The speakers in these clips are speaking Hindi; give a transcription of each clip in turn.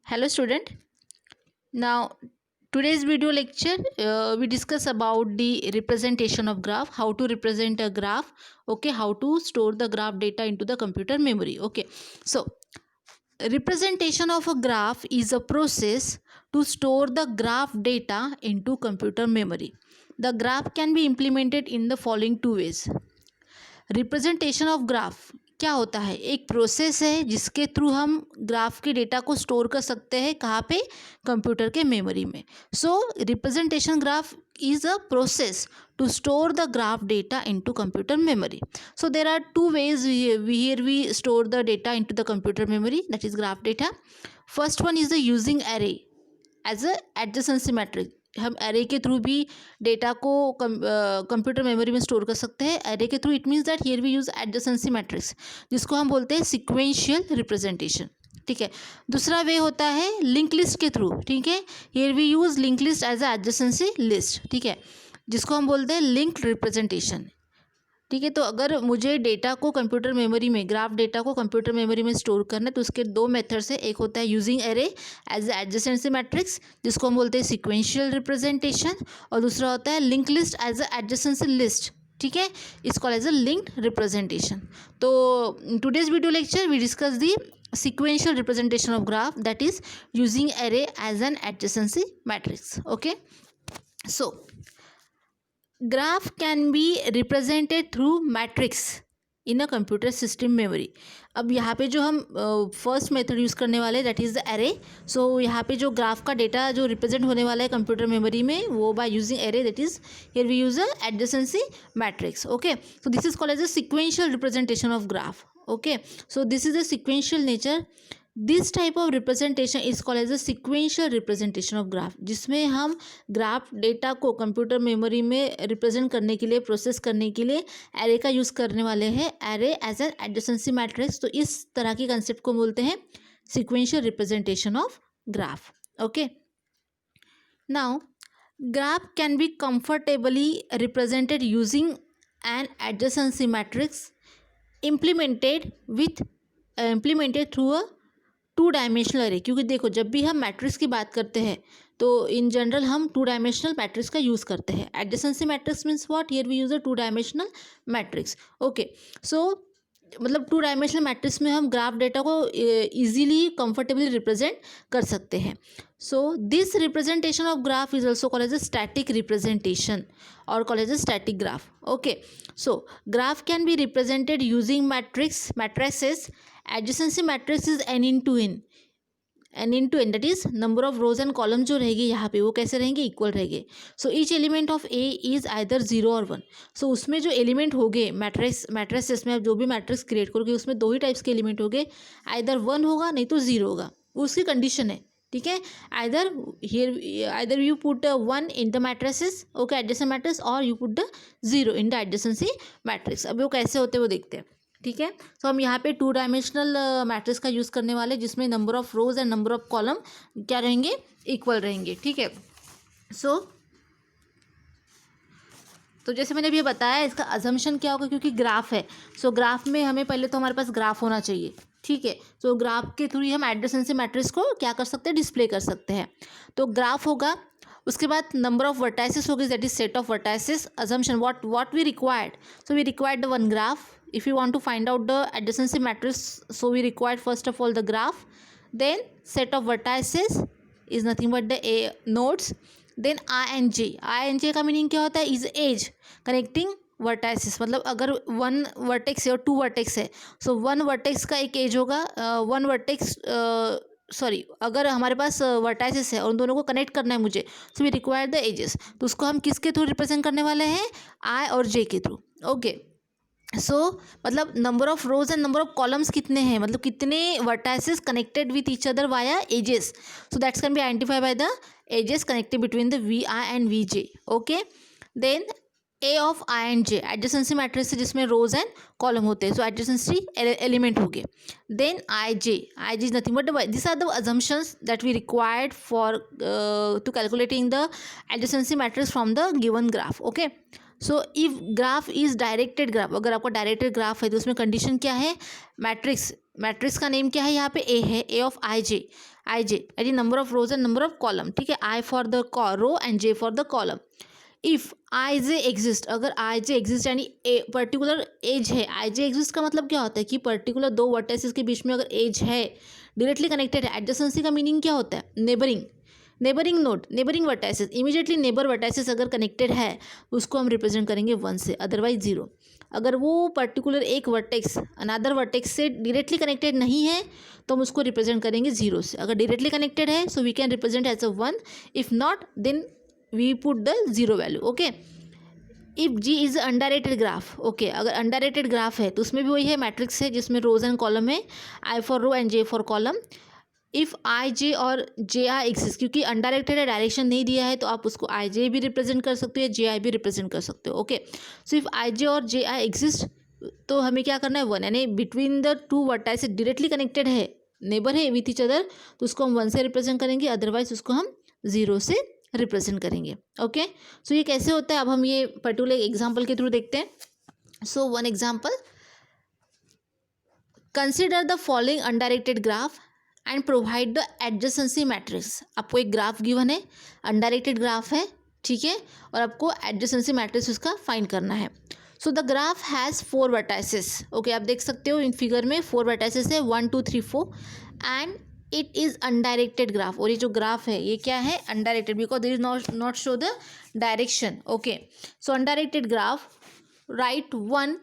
Hello student. Now today's video lecture we discuss about the representation of graph, how to represent a graph, okay, how to store the graph data into the computer memory. Okay, so representation of a graph is a process to store the graph data into computer memory. The graph can be implemented in the following two ways. Representation of graph क्या होता है? एक प्रोसेस है जिसके थ्रू हम ग्राफ के डेटा को स्टोर कर सकते हैं. कहाँ पे? कंप्यूटर के मेमोरी में. So representation graph is a process to store the graph data into computer memory. So there are two ways here we store the data into the computer memory, that is graph data. First one is the using array as a adjacency matrix. हम एरे के थ्रू भी डेटा को कंप्यूटर मेमोरी में स्टोर कर सकते हैं. एरे के through it means that here we use adjacency matrix, जिसको हम बोलते हैं सीक्वेंशियल रिप्रेजेंटेशन. ठीक है. दूसरा वे होता है लिंक लिस्ट के थ्रू. ठीक है. Here we use link list as a adjacency list. ठीक है, जिसको हम बोलते हैं लिंक्ड रिप्रेजेंटेशन. ठीक है. तो अगर मुझे डेटा को कंप्यूटर मेमोरी में, ग्राफ डेटा को कंप्यूटर मेमोरी में स्टोर करना है तो उसके दो मेथड्स है. एक होता है using array as adjacency matrix, जिसको हम बोलते हैं सीक्वेंशियल रिप्रेजेंटेशन, और दूसरा होता है link list as adjacency list. ठीक है, is call as a linked representation. तो today's video lecture we discuss the sequential representation of graph, that is using array as an adjacency matrix. Okay, so graph can be represented through matrix in a computer system memory. अब यहाँ पे जो हम फर्स्ट मेथड यूज़ करने वाले दैट इज़ द एरे. सो यहाँ पे जो ग्राफ का डेटा जो रिप्रेजेंट होने वाला है कंप्यूटर मेमोरी में, वो by using array, that is here we use a adjacency matrix. Okay, so this is called as a sequential representation of graph. Okay, so this is a sequential nature. This type of representation is called as a sequential representation of graph, जिसमें हम ग्राफ डेटा को कंप्यूटर मेमोरी में रिप्रेजेंट करने के लिए, प्रोसेस करने के लिए एरे का यूज़ करने वाले हैं, array as an adjacency matrix. तो इस तरह की कंसेप्ट को बोलते हैं sequential representation of graph. Okay, now graph can be comfortably represented using an adjacency matrix implemented through a two dimensional array. क्योंकि देखो, जब भी हम मैट्रिक्स की बात करते हैं तो इन जनरल हम टू डायमेंशनल मैट्रिक्स का यूज़ करते हैं. Adjacency matrix means what? Here we use a two dimensional matrix. Okay, so मतलब टू डायमेंशनल मैट्रिक्स में हम ग्राफ डेटा को इजीली कंफर्टेबली रिप्रेजेंट कर सकते हैं. So this representation of graph is also called as a static representation और called as a static graph. Okay, so graph can be represented using matrices. Adjacency matrix is n into n, that is number of rows and column जो रहेगी यहाँ पे वो कैसे रहेंगे? इक्वल रहेंगे. So each element of A is either 0 और 1. सो उसमें जो एलिमेंट होंगे मैट्रिसेस में, आप जो भी मैट्रिक्स क्रिएट करोगे उसमें दो ही टाइप्स के एलिमेंट होंगे, आइदर 1 होगा नहीं तो 0 होगा. उसकी कंडीशन है. ठीक है, either you put 1 in the matrices, okay, adjacent matrix, or you put the 0 in the adjacency matrix. अब वो कैसे होते हैं वो देखते हैं. ठीक है, तो हम यहाँ पे टू डायमेंशनल मैट्रिक्स का यूज़ करने वाले, जिसमें number of rows and number of column क्या रहेंगे? इक्वल रहेंगे. ठीक है, तो जैसे मैंने अभी बताया, इसका अजम्पशन क्या होगा? क्योंकि ग्राफ है, सो ग्राफ में हमें पहले तो हमारे पास ग्राफ होना चाहिए. ठीक है, तो ग्राफ के थ्रू ही हम एडजेसेंसी मैट्रिक्स को क्या कर सकते हैं? डिस्प्ले कर सकते हैं. तो ग्राफ होगा, उसके बाद नंबर ऑफ वर्टाइसेस होगी, that is set of vertices. Assumption what we required? So we required one graph. If you want to find out the adjacency matrix, so we required first of all the graph, then set of vertices is nothing but the nodes, then I and j का मीनिंग क्या होता है? Is edge connecting vertices. मतलब अगर वन वर्टेक्स है और टू वर्टेक्स है, सो वन वर्टेक्स का एक एज होगा, वन वर्टेक्स अगर हमारे पास वर्टाइसिस है और उन दोनों को कनेक्ट करना है मुझे, so we require the edges. तो उसको हम किसके थ्रू रिप्रेजेंट करने वाले हैं? आई और जे के थ्रू. ओके, सो मतलब number of rows and number of columns कितने हैं, मतलब कितने vertices connected with each other via edges. So that's can be identify by the edges connected between the V I and V J. Okay, then A of I and J, adjacency matrix है जिसमें रोज एंड कॉलम होते हैं, सो एडजेसेंसी एलिमेंट हो गए. Then I J is nothing but this are the assumptions that we required for to calculating the adjacency matrix from the given graph. Okay, so if graph is directed graph, अगर आपका डायरेक्टेड ग्राफ है तो उसमें कंडीशन क्या है, मैट्रिक्स का नेम क्या है, यहाँ पे ए है, ए ऑफ आई जे यानी number of rows and number of column, ठीक है, I for the row and J for the column. If I J exist, अगर आई जे एग्जिस्ट यानी पर्टिकुलर एज है, आई जे एग्जिस्ट का मतलब क्या होता है कि पर्टिकुलर दो वर्टेसिस के बीच में अगर एज है, डायरेक्टली कनेक्टेड है। एडजेसेंसी का मीनिंग क्या होता है, neighbouring node, neighbouring vertices, immediately neighbour vertices अगर कनेक्टेड है उसको हम रिप्रेजेंट करेंगे 1 से, अदरवाइज 0। अगर वो पर्टिकुलर एक वर्टेक्स अनदर वर्टेक्स से डायरेक्टली कनेक्टेड नहीं है तो हम उसको रिप्रेजेंट करेंगे 0 से। अगर डायरेक्टली कनेक्टेड है so we can represent as a 1, if not then we put the 0 value. Okay, if G is undirected graph, okay, अगर अनडायरेक्टेड ग्राफ है तो उसमें भी वही है, मैट्रिक्स है जिसमें रोज एंड कॉलम है, I for row and J for column. If I J और जे आई एग्जिस्ट, क्योंकि अनडायरेक्टेड है, डायरेक्शन नहीं दिया है, तो आप उसको आई जे भी रिप्रेजेंट कर सकते हो, जे आई भी रिप्रेजेंट कर सकते हो। Okay, so if I J और जे आई एग्जिस्ट तो हमें क्या करना है, 1, यानी between the two vertices directly connected है, नेबर है विथ ईच अदर, तो उसको हम 1 से रिप्रेजेंट करेंगे, अदरवाइज उसको हम 0 से रिप्रेजेंट करेंगे। ओके, सो ये कैसे होता है अब हम ये पर्टिकुलर एग्जाम्पल के थ्रू देखते हैं। So one example, consider the following undirected graph and provide the adjacency matrix. आपको एक ग्राफ गिवन है, अनडायरेक्टेड ग्राफ है, ठीक है, और आपको एडजेसेंसी मैट्रिक्स उसका फाइंड करना है। So the graph has 4 vertices. Okay, आप देख सकते हो इन फिगर में 4 वर्टाइसेस है, 1 2 3 4, and it is undirected graph. और ये जो ग्राफ है ये क्या है, undirected, because this is not show the direction. Okay, so undirected graph, right 1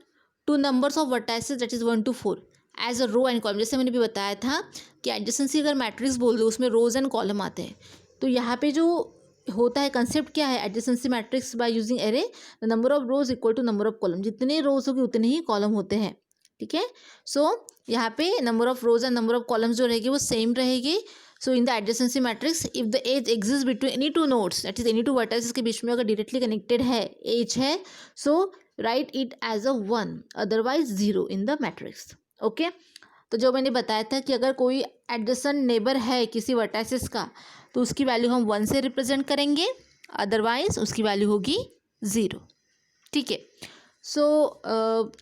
2 numbers of vertices that is 1 to 4 as a row and column. जैसे मैंने भी बताया था कि एडजेसेंसी अगर मैट्रिक्स बोल दो उसमें रोज एंड कॉलम आते हैं, तो यहाँ पे जो होता है कंसेप्ट क्या है, adjacency matrix by using array, the number of rows equal to number of column, जितने रोज होगी उतने ही कॉलम होते हैं, ठीक है। सो यहाँ पे number of rows and number of columns जो रहेगी वो सेम रहेगी। So in the adjacency matrix if the edge exist between any two nodes, that is any two vertices के बीच में अगर डायरेक्टली कनेक्टेड है, एज है, so write it as a 1, otherwise 0 in the matrix. Okay, तो जो मैंने बताया था कि अगर कोई एडजेसेंट नेबर है किसी वर्टाइसिस का तो उसकी वैल्यू हम 1 से रिप्रेजेंट करेंगे, अदरवाइज उसकी वैल्यू होगी 0, ठीक है। सो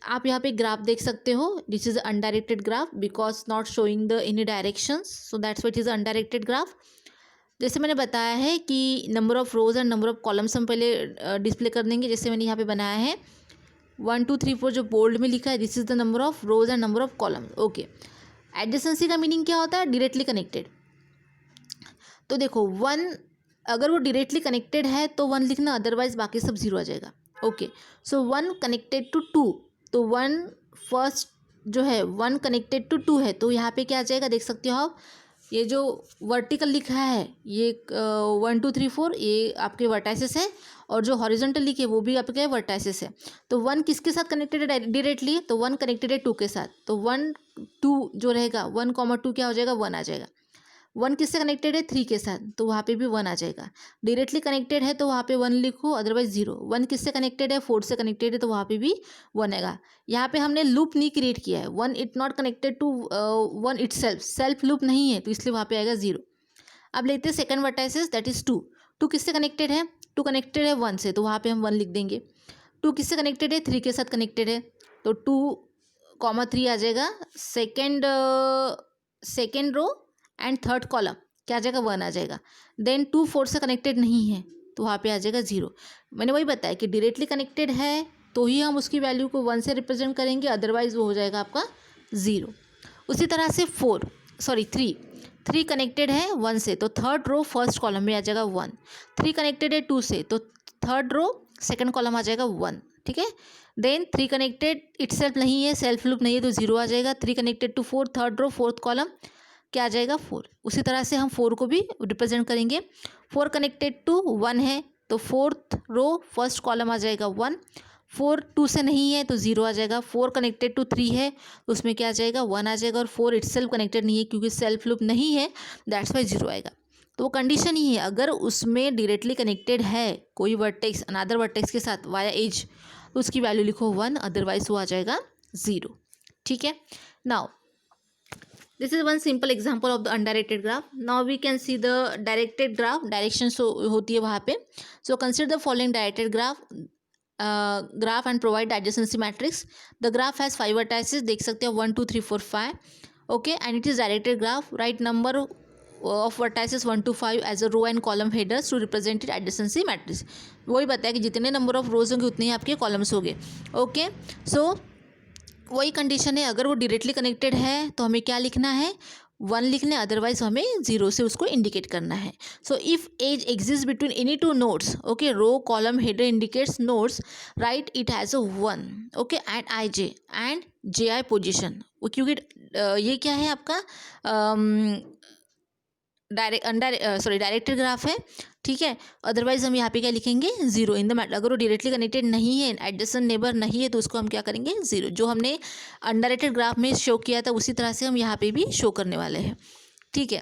आप यहाँ पे ग्राफ देख सकते हो, this is undirected graph because not showing the any directions, so that's what is undirected graph. जैसे मैंने बताया है कि number of rows and number of columns हम पहले डिस्प्ले कर देंगे, जैसे मैंने यहाँ पे बनाया है 1 2 3 4 जो बोल्ड में लिखा है, this is the number of rows and number of column. Okay, adjacency का मीनिंग क्या होता है, डायरेक्टली कनेक्टेड। तो देखो 1 अगर वो डायरेक्टली कनेक्टेड है तो 1 लिखना, अदरवाइज बाकी सब 0 आ जाएगा। ओके, सो 1 कनेक्टेड टू 2, तो 1 फर्स्ट जो है 1 कनेक्टेड टू 2 है, तो यहाँ पे क्या आ जाएगा, देख सकते हो आप, ये जो वर्टिकल लिखा है ये 1 2 3 4 ये आपके वर्टाइसेस है, और जो हॉरिजॉन्टल लिखे वो भी आपके वर्टाइसेस है। तो 1 किसके साथ कनेक्टेड है डायरेक्टली, तो 1 कनेक्टेड है 2 के साथ, तो 1 2 जो रहेगा 1 2 क्या हो जाएगा, 1 आ जाएगा। 1 किससे कनेक्टेड है, 3 के साथ, तो वहाँ पे भी 1 आ जाएगा। डायरेक्टली कनेक्टेड है तो वहाँ पे 1 लिखो, अदरवाइज 0। 1 किससे कनेक्टेड है, 4 से कनेक्टेड है, तो वहाँ पे भी 1 आएगा। यहाँ पे हमने लूप नहीं क्रिएट किया है, 1 it not connected to 1 it self loop नहीं है, तो इसलिए वहाँ पे आएगा 0। अब लेते हैं सेकंड वर्टाइसिस दैट इज 2 किससे कनेक्टेड है, 2 कनेक्टेड है 1 से, तो वहाँ पे हम 1 लिख देंगे। 2 किससे कनेक्टेड है, 3 के साथ कनेक्टेड है, तो 2 3 आ जाएगा। Second row and third column क्या आ जाएगा, 1 आ जाएगा। देन 2 4 से कनेक्टेड नहीं है तो वहाँ पे आ जाएगा 0। मैंने वही बताया कि डायरेक्टली कनेक्टेड है तो ही हम उसकी वैल्यू को 1 से रिप्रेजेंट करेंगे, अदरवाइज वो हो जाएगा आपका 0। उसी तरह से 3 कनेक्टेड है 1 से, तो थर्ड रो फर्स्ट कॉलम में आ जाएगा 1। 3 कनेक्टेड है 2 से, तो थर्ड रो सेकंड कॉलम आ जाएगा 1, ठीक है। देन 3 कनेक्टेड इटसेल्फ नहीं है, सेल्फ लूप नहीं है, तो 0 आ जाएगा। 3 connected to 4 third row fourth column क्या आ जाएगा, 4। उसी तरह से हम 4 को भी रिप्रेजेंट करेंगे। 4 कनेक्टेड टू 1 है, तो फोर्थ रो फर्स्ट कॉलम आ जाएगा 1। 4 2 से नहीं है तो 0 आ जाएगा। 4 कनेक्टेड टू 3 है तो उसमें क्या आ जाएगा, 1 आ जाएगा। और 4 इटसेल्फ कनेक्टेड नहीं है क्योंकि सेल्फ लूप नहीं है, दैट्स वाई 0 आएगा। तो वो कंडीशन ही है, अगर उसमें डायरेक्टली कनेक्टेड है कोई वर्टेक्स अनदर वर्टेक्स के साथ वाया एज, तो उसकी वैल्यू लिखो 1, अदरवाइज वो आ जाएगा 0, ठीक है। Now this is one simple example of the undirected graph. Now we can see the directed graph, direction so होती है वहाँ पे। So consider the following directed graph, graph and provide the adjacency matrix. The graph has 5 vertices, देख सकते हैं 1 2 3 4 5. Okay, and it is directed graph. Write number of vertices 1 to 5 as a row and column headers to represent it adjacency matrix. वही बताया कि जितने नंबर ऑफ रोज होंगे उतने ही आपके कॉलम्स होंगे. ओके, सो वही कंडीशन है. अगर वो डायरेक्टली कनेक्टेड है तो हमें क्या लिखना है, 1 लिखना है, अदरवाइज हमें 0 से उसको इंडिकेट करना है. So if edge exist between any two nodes, okay, row column header indicates nodes, right it has a 1, okay, and I J and J I position. क्योंकि ये क्या है आपका डायरेक्टेड ग्राफ है, ठीक है. अदरवाइज हम यहाँ पे क्या लिखेंगे, 0 इन द मैटर. अगर वो डायरेक्टली कनेक्टेड नहीं है, एडजेसेंट नेबर नहीं है, तो उसको हम क्या करेंगे, 0. जो हमने अनडायरेक्टेड ग्राफ में शो किया था उसी तरह से हम यहाँ पे भी शो करने वाले हैं, ठीक है.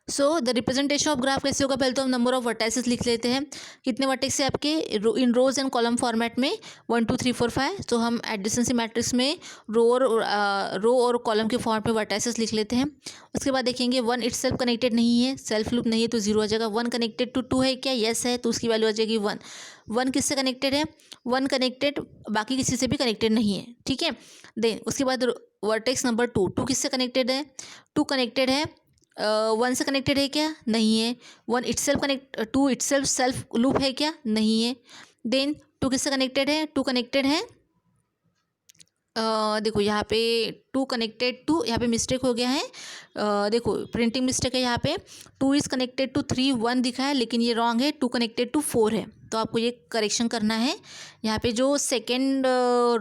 So the representation of graph कैसे होगा, पहले तो हम नंबर ऑफ वर्टाइसेस लिख लेते हैं. कितने वर्टेक्स है आपके इन रोज एंड कॉलम फॉर्मेट में, 1 2 3 4 5. तो हम एडजेसेंसी मैट्रिक्स में रो और कॉलम के फॉर्म में वर्टाइसेस लिख लेते हैं. उसके बाद देखेंगे 1 इटसेल्फ कनेक्टेड नहीं है, सेल्फ लूप नहीं है, तो 0 आ जाएगा. 1 कनेक्टेड टू 2 है क्या, येस है, तो उसकी वैल्यू आ जाएगी 1. 1 किससे कनेक्टेड है, 1 कनेक्टेड बाकी किसी से भी कनेक्टेड नहीं है, ठीक है. देन उसके बाद वर्टेक्स नंबर 2 किससे कनेक्टेड है, 2 कनेक्टेड है. 1 से कनेक्टेड है क्या, नहीं है. 1 itself to itself self loop है क्या, नहीं है. देन 2 किससे कनेक्टेड है, 2 कनेक्टेड है, देखो यहाँ पे 2 कनेक्टेड टू, यहाँ पे मिस्टेक हो गया है. देखो प्रिंटिंग मिस्टेक है यहाँ पे. 2 इज़ कनेक्टेड टू 3 1 दिखा है, लेकिन ये रॉन्ग है. 2 कनेक्टेड टू 4 है, तो आपको ये करेक्शन करना है. यहाँ पे जो सेकेंड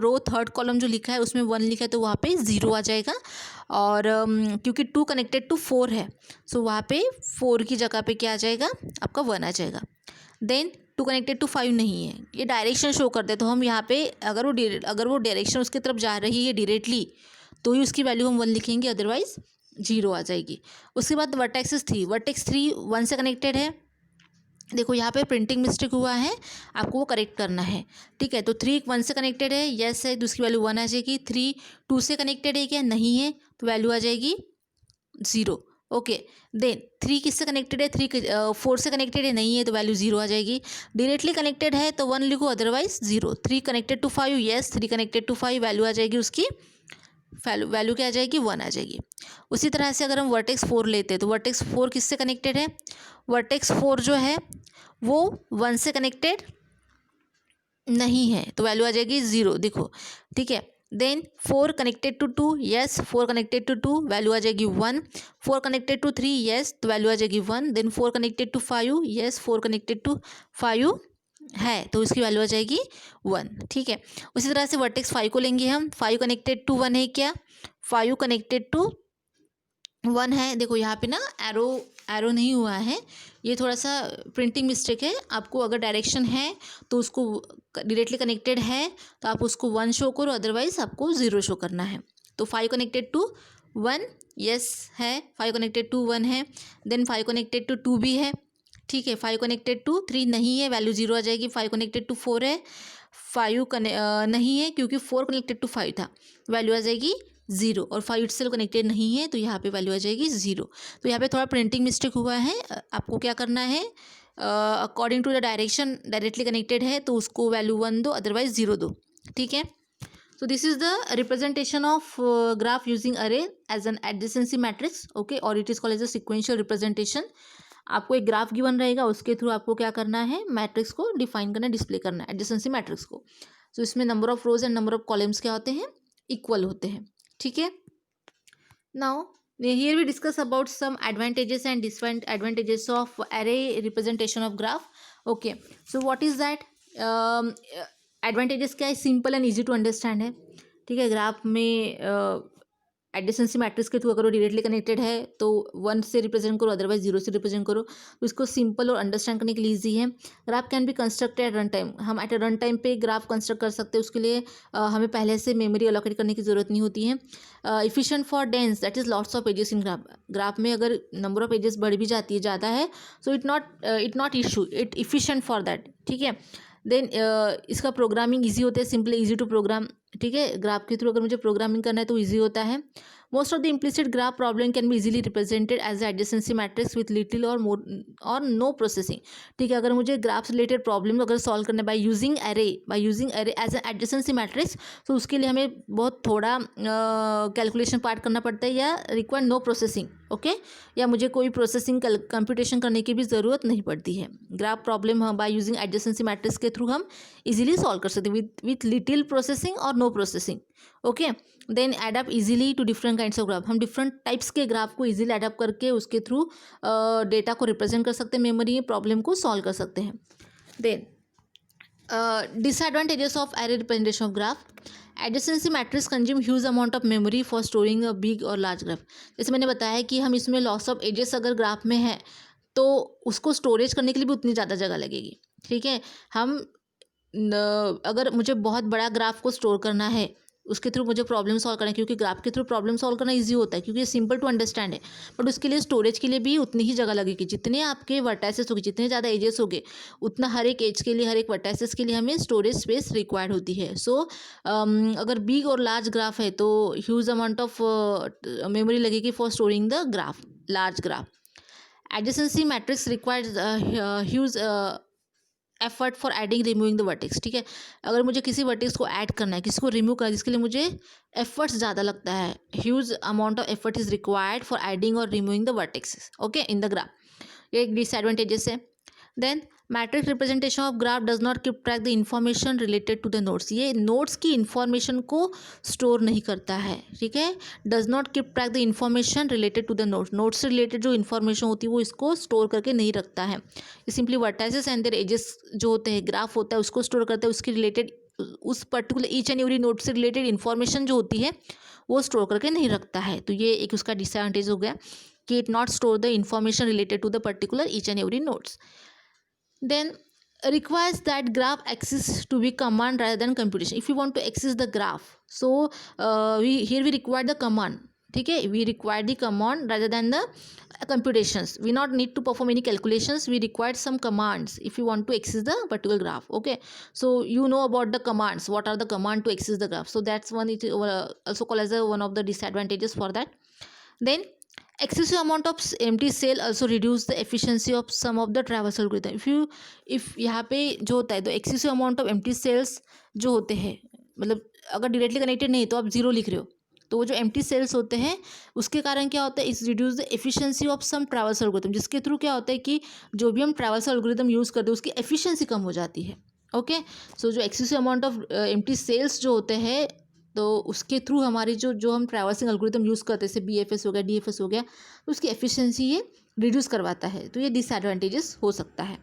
रो थर्ड कॉलम जो लिखा है उसमें 1 लिखा है, तो वहाँ पे 0 आ जाएगा. और क्योंकि 2 कनेक्टेड टू 4 है, सो वहाँ पे 4 की जगह पे क्या आ जाएगा, आपका 1 आ जाएगा. देन 2 कनेक्टेड टू 5 नहीं है, ये डायरेक्शन शो कर दे. तो हम यहाँ पे अगर वो डायरेक्शन उसकी तरफ जा रही है डायरेक्टली, तो ही उसकी वैल्यू हम 1 लिखेंगे, अदरवाइज 0 आ जाएगी. उसके बाद वर्टेक्स 3 1 से कनेक्टेड है. देखो यहाँ पे प्रिंटिंग मिस्टेक हुआ है, आपको वो करेक्ट करना है, ठीक है. तो 3 1 से कनेक्टेड है, येस है, तो उसकी वैल्यू 1 आ जाएगी. 3 2 से कनेक्टेड है क्या, नहीं है, तो वैल्यू आ जाएगी 0. ओके. देन 3 किससे कनेक्टेड है, 4 से कनेक्टेड है, नहीं है, तो वैल्यू 0 आ जाएगी. डायरेक्टली कनेक्टेड है तो 1 लिखो, otherwise 0. 3 connected to 5, yes, 3 connected to 5, value आ जाएगी उसकी, वैल्यू क्या आ जाएगी, 1 आ जाएगी. उसी तरह से अगर हम वर्टेक्स 4 लेते हैं, तो वर्टेक्स 4 किससे कनेक्टेड है, वर्टेक्स 4 जो है वो 1 से कनेक्टेड नहीं है, तो वैल्यू आ जाएगी 0, देखो, ठीक है. Then 4 connected to 2, yes, 4 connected to 2, value आ जाएगी 1. 4 कनेक्टेड टू 3, येस, तो वैल्यू आ जाएगी 1. Then 4 connected to 5, yes, 4 connected to 5 है, तो इसकी वैल्यू आ जाएगी 1, ठीक है. उसी तरह से वर्टेक्स 5 को लेंगे हम. 5 कनेक्टेड टू 1 है क्या, 5 कनेक्टेड टू 1 है. देखो यहाँ पे ना एरो नहीं हुआ है, ये थोड़ा सा प्रिंटिंग मिस्टेक है. आपको अगर डायरेक्शन है तो उसको डायरेक्टली कनेक्टेड है तो आप उसको 1 शो करो, अदरवाइज आपको 0 शो करना है. तो 5 कनेक्टेड टू 1, येस है, 5 कनेक्टेड टू 1 है. देन 5 कनेक्टेड टू 2 भी है, ठीक है. 5 कनेक्टेड टू 3 नहीं है, वैल्यू 0 आ जाएगी. 5 कनेक्टेड टू 4 है, 5 नहीं है क्योंकि 4 कनेक्टेड टू 5 था, वैल्यू आ जाएगी 0. और 5 इटसेल्फ कनेक्टेड नहीं है, तो यहाँ पे वैल्यू आ जाएगी 0. तो यहाँ पे थोड़ा प्रिंटिंग मिस्टेक हुआ है. आपको क्या करना है, according to the direction directly connected है तो उसको वैल्यू 1 दो, अदरवाइज 0 दो, ठीक है. So this is the representation of graph using array as an adjacency matrix, okay, or it is called as a sequential representation. आपको एक ग्राफ गिवन रहेगा, उसके थ्रू आपको क्या करना है, मैट्रिक्स को डिफाइन करना, डिस्प्ले करना है, एडजेसेंसी मैट्रिक्स को. तो इसमें number of rows and number of columns क्या होते हैं, इक्वल होते हैं, ठीक है. Now here we discuss about some advantages and disadvantages of array representation of graph. Okay, so what is that? Advantages क्या है, simple and easy to understand है, ठीक है. ग्राफ में एडजेसेंसी मैट्रिक्स के थ्रू अगर वो डायरेक्टली कनेक्टेड है तो 1 से रिप्रेजेंट करो, अदरवाइज 0 से रिप्रेजेंट करो, तो इसको सिंपल और अंडरस्टैंड करने के लिए ईजी है. Graph can be constructed at run time, हम एट रन टाइम पे ग्राफ कंस्ट्रक्ट कर सकते हैं. उसके लिए हमें पहले से मेमोरी अलोकेट करने की ज़रूरत नहीं होती है. Efficient for dense, that is lots of pages in graph. Graph में अगर नंबर ऑफ पेजेस बढ़ भी जाती है, ज़्यादा है, so it not issue, it efficient for that, ठीक है. देन इसका प्रोग्रामिंग इजी होता है, सिंपली इजी टू प्रोग्राम, ठीक है. ग्राफ के थ्रू अगर मुझे प्रोग्रामिंग करना है तो इजी होता है. Most of the implicit graph problem can be easily represented as the adjacency matrix with little or more or no processing. ठीक है, अगर मुझे ग्राफ रिलेटेड प्रॉब्लम अगर सॉल्व करना है by using array as an adjacency matrix, तो उसके लिए हमें बहुत थोड़ा कैलकुलेशन पार्ट करना पड़ता है या रिक्वायर नो प्रोसेसिंग, ओके, या मुझे कोई प्रोसेसिंग कंप्यूटेशन करने की भी ज़रूरत नहीं पड़ती है. ग्राफ प्रॉब्लम हम बाय यूजिंग एडजेसेंसी मैट्रिक्स के थ्रू हम इजीली सॉल्व कर सकते हैं विथ लिटिल प्रोसेसिंग और no processing. Okay, then add up easily to different kinds of graph. हम डिफरेंट टाइप्स के ग्राफ को इजीली एडअप करके उसके थ्रू डेटा को रिप्रेजेंट कर सकते हैं, मेमोरी प्रॉब्लम को सॉल्व कर सकते हैं. Then disadvantages of array representation of graph. Adjacency matrix consume huge amount of memory for storing a big or large graph. जैसे मैंने बताया कि हम इसमें लॉस ऑफ एजेस अगर ग्राफ में है तो उसको स्टोरेज करने के लिए भी उतनी ज़्यादा जगह लगेगी. ठीक है, हम अगर मुझे बहुत बड़ा ग्राफ को स्टोर करना है, उसके थ्रू मुझे प्रॉब्लम सॉल्व करना है, क्योंकि ग्राफ के थ्रू प्रॉब्लम सॉल्व करना इजी होता है क्योंकि ये सिंपल टू अंडरस्टैंड है, बट उसके लिए स्टोरेज के लिए भी उतनी ही जगह लगेगी. जितने आपके वर्टाइसेस होगी, जितने ज़्यादा एजेस होंगे, उतना हर एक एज के लिए, हर एक वर्टाइसेस के लिए हमें स्टोरेज स्पेस रिक्वायर्ड होती है. सो अगर बिग और लार्ज ग्राफ है तो ह्यूज अमाउंट ऑफ मेमोरी लगेगी for storing the graph, large graph. Adjacency matrix requires huge effort for adding removing the vertex. ठीक है, अगर मुझे किसी वर्टेक्स को ऐड करना है, किसी को रिमूव करना है, जिसके लिए मुझे एफर्ट्स ज़्यादा लगता है, huge amount of effort is required for adding और removing the vertex, okay, in the graph. ये एक डिसएडवांटेजेस है. Then matrix representation of graph does not keep track the information related to the nodes. ये नोट्स की इन्फॉर्मेशन को स्टोर नहीं करता है. ठीक है, does not keep track the information related to the nodes. Nodes से रिलेटेड जो इन्फॉर्मेशन होती है वो इसको स्टोर करके नहीं रखता है. ये simply vertices and there edges जो होते हैं, ग्राफ होता है, उसको स्टोर करता है. उसके रिलेटेड उस particular each and every note से रिलेटेड इन्फॉर्मेशन जो होती है वो स्टोर करके नहीं रखता है. तो ये एक उसका डिसएडवांटेज हो गया कि it not store the information related to the particular each and every nodes. Then requires that graph access to be command rather than computation. If you want to access the graph, so we require the command. ठीक है, we require the command rather than the computations. We not need to perform any calculations. We require some commands if you want to access the particular graph. Okay, so you know about the commands. What are the command to access the graph? So that's one. It also called as one of the disadvantages for that. Then excessive amount of empty cell also reduce the efficiency of some of the traversal algorithm. if यहाँ पे जो होता है तो excessive amount of empty cells जो होते हैं, मतलब अगर डायरेक्टली कनेक्टेड नहीं तो आप जीरो लिख रहे हो, तो वो जो एम्प्टी सेल्स होते हैं उसके कारण क्या होता है, इस reduce the efficiency of some traversal algorithm, जिसके थ्रू क्या होता है कि जो भी हम ट्रैवर्सल एल्गोरिथम यूज़ करते हैं उसकी एफिशिएंसी कम हो जाती है. ओके, सो जो excessive amount of empty cells जो होते हैं तो उसके थ्रू हमारी जो हम ट्रैवर्सिंग एल्गोरिथम यूज़ करते हैं, जैसे BFS हो गया, DFS हो गया, तो उसकी एफिशिएंसी ये रिड्यूस करवाता है. तो ये डिसएडवांटेजेस हो सकता है.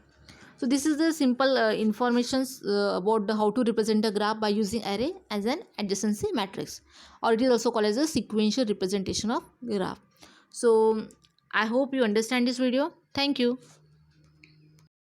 So this is the simple informations about how to represent a graph by using array as an adjacency matrix, or it is also called as a sequential representation of graph. So I hope you understand this video. Thank you.